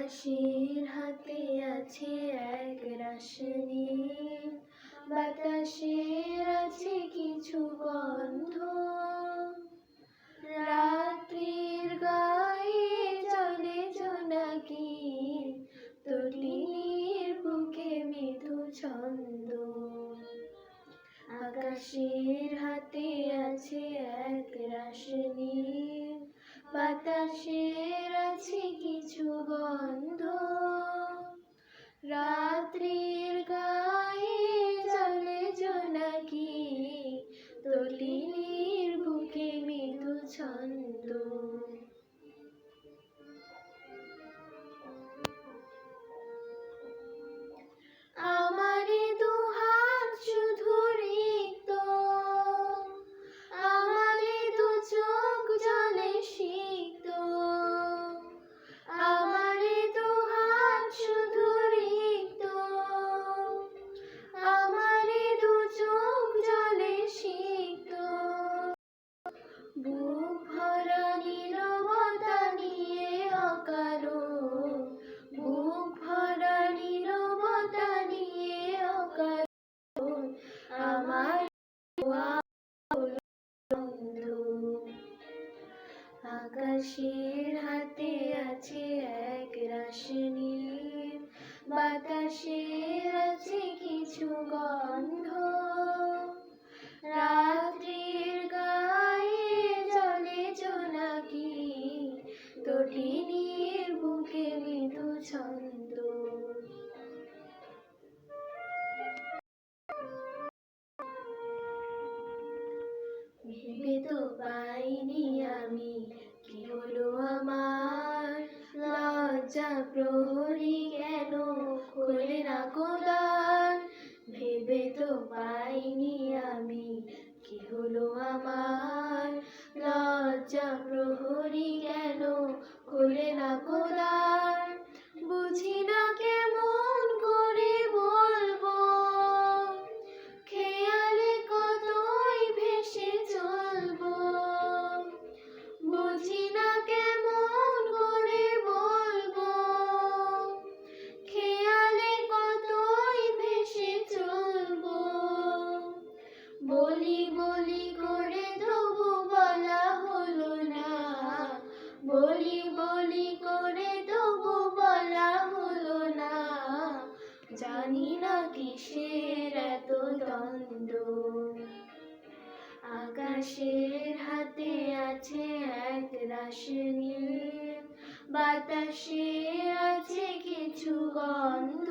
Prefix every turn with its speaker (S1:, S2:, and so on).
S1: আকাশের হাতে আছে এক রাশনি, বাতাসের আছে কিছু গন্ধ, রাত্রির গায়ে চলে জোনাকি, তটিনীর বুকে মৃদু ছন্দ। আকাশের হাতে আছে এক রাশনি, বাতাসের আছে কিছু গন্ধ, রাত্রির গায়ে চলে জোনাকি, তটিনীর বুকে মৃদু ছন্দ। আমারে দুহাত শুধু রিক্ত, আমারে দু চোখ জলে সিক্ত, আমারে দুহাত শুধু রিক্ত, আমারে দু চোখ জলে সিক্ত। বুক ভরা নীরবতা নিয়ে অকারণ, বুক ভরা নীরবতা নিয়ে অকারণ, আমার আকাশের হাতে আছে এক রাশনি, বাতাসের আছে কিছু গন্ধ, রাত্রির গায়ে চলে জোনাকি, তটিনীর বুকে মৃদু ছন্দ। ভেবে তো পাইনি আমি কি হলো আমার, লজ্জা প্রহরী কেন খোলে না দ্বার। ভেবে তো পাইনি আমি কি হলো আমার, লজ্জা প্রহরী কেন খোলে না দ্বার। বুঝি না কেমন করে বলবো, খেয়ালে কতই ভেসে চলবো। বুঝি না কেমন করে বলবো, খেয়ালে কতই ভেসে চলবো। বলি বলি করে তবু বলা হলো না, বলি বলি করে তবু বলা হলো না। জানি না কিসের এত দ্বন্দ্ব। আকাশের হাতে আছে এক রাশনি, বাতাসে আছে কিছু গন্ধ,